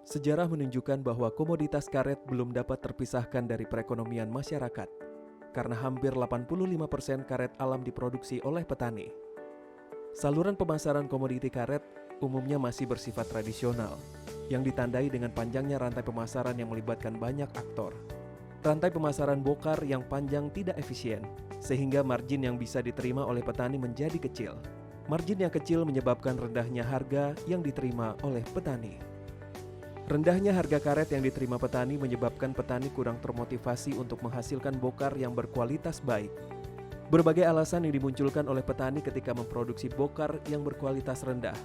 Sejarah menunjukkan bahwa komoditas karet belum dapat terpisahkan dari perekonomian masyarakat, karena hampir 85% karet alam diproduksi oleh petani. Saluran pemasaran komoditi karet umumnya masih bersifat tradisional, yang ditandai dengan panjangnya rantai pemasaran yang melibatkan banyak aktor. Rantai pemasaran bokar yang panjang tidak efisien, sehingga margin yang bisa diterima oleh petani menjadi kecil. Margin yang kecil menyebabkan rendahnya harga yang diterima oleh petani. Rendahnya harga karet yang diterima petani menyebabkan petani kurang termotivasi untuk menghasilkan bokar yang berkualitas baik. Berbagai alasan yang dimunculkan oleh petani ketika memproduksi bokar yang berkualitas rendah.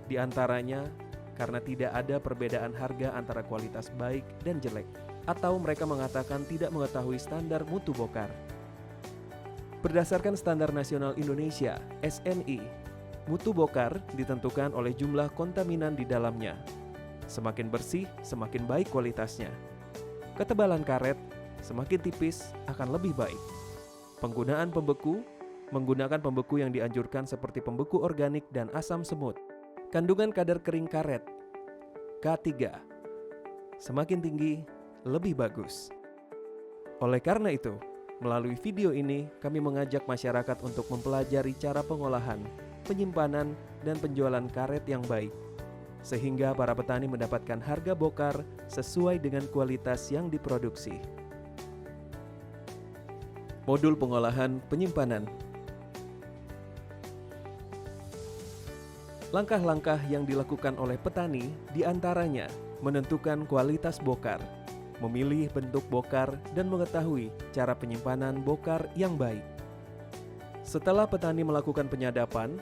Di antaranya, karena tidak ada perbedaan harga antara kualitas baik dan jelek, atau mereka mengatakan tidak mengetahui standar mutu bokar. Berdasarkan Standar Nasional Indonesia (SNI), mutu bokar ditentukan oleh jumlah kontaminan di dalamnya. Semakin bersih, semakin baik kualitasnya. Ketebalan karet semakin tipis akan lebih baik. Penggunaan pembeku, menggunakan pembeku yang dianjurkan seperti pembeku organik dan asam semut. Kandungan kadar kering karet K3 semakin tinggi, lebih bagus. Oleh karena itu, melalui video ini kami mengajak masyarakat untuk mempelajari cara pengolahan, penyimpanan, dan penjualan karet yang baik, sehingga para petani mendapatkan harga bokar sesuai dengan kualitas yang diproduksi. Modul pengolahan penyimpanan. Langkah-langkah yang dilakukan oleh petani diantaranya menentukan kualitas bokar, memilih bentuk bokar, dan mengetahui cara penyimpanan bokar yang baik. Setelah petani melakukan penyadapan,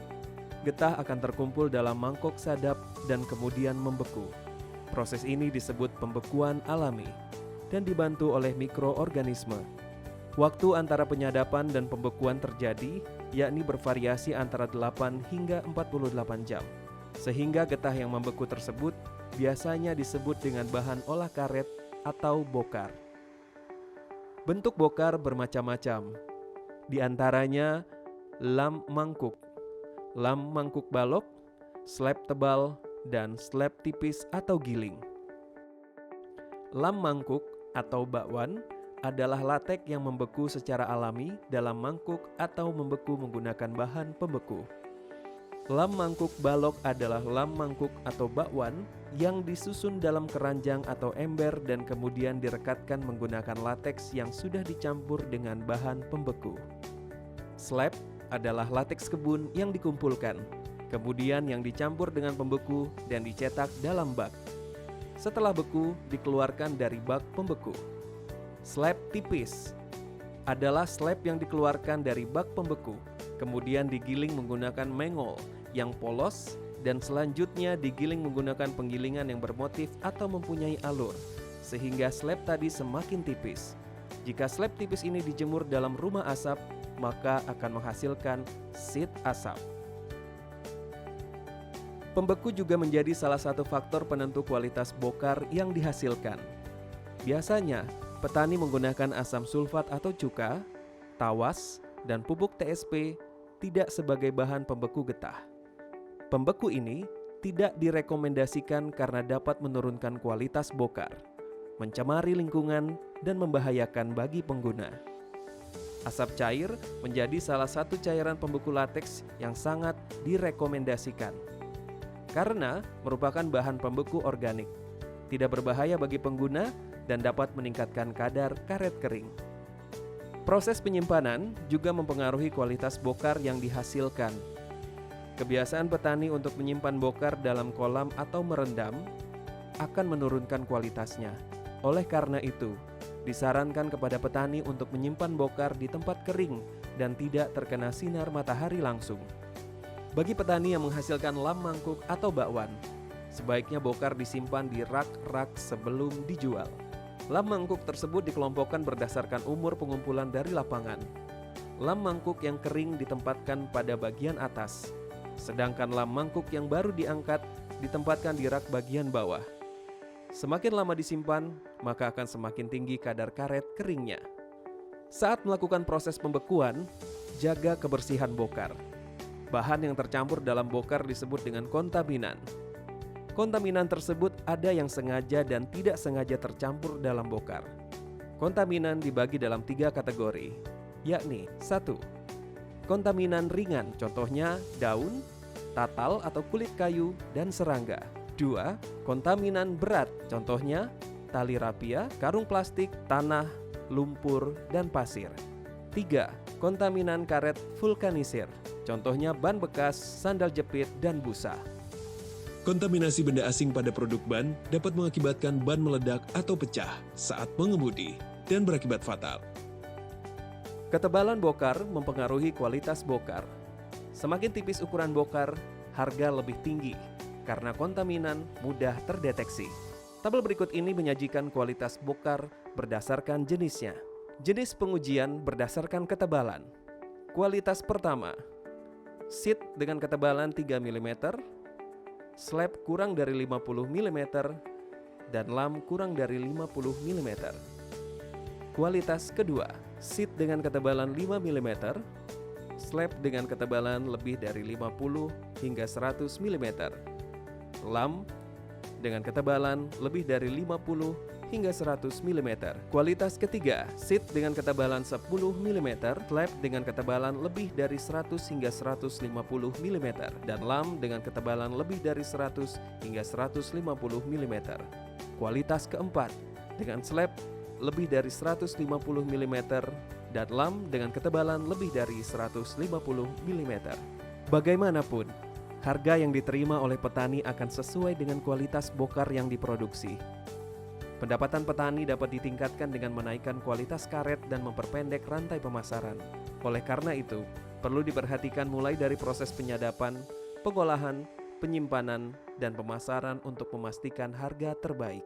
getah akan terkumpul dalam mangkok sadap dan kemudian membeku. Proses ini disebut pembekuan alami dan dibantu oleh mikroorganisme. Waktu antara penyadapan dan pembekuan terjadi, yakni bervariasi antara 8 hingga 48 jam. Sehingga getah yang membeku tersebut biasanya disebut dengan bahan olah karet atau bokar. Bentuk bokar bermacam-macam. Di antaranya lam mangkuk balok, slab tebal, dan slab tipis atau giling. Lam mangkuk atau bakwan adalah latek yang membeku secara alami dalam mangkuk atau membeku menggunakan bahan pembeku. Lam mangkuk balok adalah lam mangkuk atau bakwan yang disusun dalam keranjang atau ember dan kemudian direkatkan menggunakan lateks yang sudah dicampur dengan bahan pembeku. Slab adalah lateks kebun yang dikumpulkan, kemudian yang dicampur dengan pembeku dan dicetak dalam bak. Setelah beku, dikeluarkan dari bak pembeku. Slab tipis adalah slab yang dikeluarkan dari bak pembeku, kemudian digiling menggunakan mengol yang polos, dan selanjutnya digiling menggunakan penggilingan yang bermotif atau mempunyai alur, sehingga slab tadi semakin tipis. Jika slab tipis ini dijemur dalam rumah asap, maka akan menghasilkan sheet asap. Pembeku juga menjadi salah satu faktor penentu kualitas bokar yang dihasilkan. Biasanya, petani menggunakan asam sulfat atau cuka, tawas, dan pupuk TSP tidak sebagai bahan pembeku getah. Pembeku ini tidak direkomendasikan karena dapat menurunkan kualitas bokar, mencemari lingkungan, dan membahayakan bagi pengguna. Asap cair menjadi salah satu cairan pembeku lateks yang sangat direkomendasikan karena merupakan bahan pembeku organik, tidak berbahaya bagi pengguna, dan dapat meningkatkan kadar karet kering. Proses penyimpanan juga mempengaruhi kualitas bokar yang dihasilkan. Kebiasaan petani untuk menyimpan bokar dalam kolam atau merendam akan menurunkan kualitasnya. Oleh karena itu, disarankan kepada petani untuk menyimpan bokar di tempat kering dan tidak terkena sinar matahari langsung. Bagi petani yang menghasilkan lam mangkuk atau bakwan, sebaiknya bokar disimpan di rak-rak sebelum dijual. Lam mangkuk tersebut dikelompokkan berdasarkan umur pengumpulan dari lapangan. Lam mangkuk yang kering ditempatkan pada bagian atas, sedangkan lam mangkuk yang baru diangkat ditempatkan di rak bagian bawah. Semakin lama disimpan, maka akan semakin tinggi kadar karet keringnya. Saat melakukan proses pembekuan, jaga kebersihan bokar. Bahan yang tercampur dalam bokar disebut dengan kontaminan. Kontaminan tersebut ada yang sengaja dan tidak sengaja tercampur dalam bokar. Kontaminan dibagi dalam 3 kategori, yakni 1. Kontaminan ringan, contohnya daun, tatal atau kulit kayu, dan serangga. 2. Kontaminan berat, contohnya tali rapia, karung plastik, tanah, lumpur, dan pasir. 3. Kontaminan karet vulkanisir, contohnya ban bekas, sandal jepit, dan busa. Kontaminasi benda asing pada produk ban dapat mengakibatkan ban meledak atau pecah saat mengemudi dan berakibat fatal. Ketebalan bokar mempengaruhi kualitas bokar. Semakin tipis ukuran bokar, harga lebih tinggi karena kontaminan mudah terdeteksi. Tabel berikut ini menyajikan kualitas bokar berdasarkan jenisnya. Jenis pengujian berdasarkan ketebalan. Kualitas pertama, sheet dengan ketebalan 3 mm, slab kurang dari 50 mm, dan lam kurang dari 50 mm. Kualitas kedua, sheet dengan ketebalan 5 mm, slab dengan ketebalan lebih dari 50 hingga 100 mm, lam dengan ketebalan lebih dari 50 hingga 100 mm. Kualitas ketiga, sheet dengan ketebalan 10 mm, slab dengan ketebalan lebih dari 100 hingga 150 mm, dan lam dengan ketebalan lebih dari 100 hingga 150 mm. Kualitas keempat, dengan slab lebih dari 150 mm dan lam dengan ketebalan lebih dari 150 mm. Bagaimanapun, harga yang diterima oleh petani akan sesuai dengan kualitas bokar yang diproduksi. Pendapatan petani dapat ditingkatkan dengan menaikkan kualitas karet dan memperpendek rantai pemasaran. Oleh karena itu, perlu diperhatikan mulai dari proses penyadapan, pengolahan, penyimpanan, dan pemasaran untuk memastikan harga terbaik.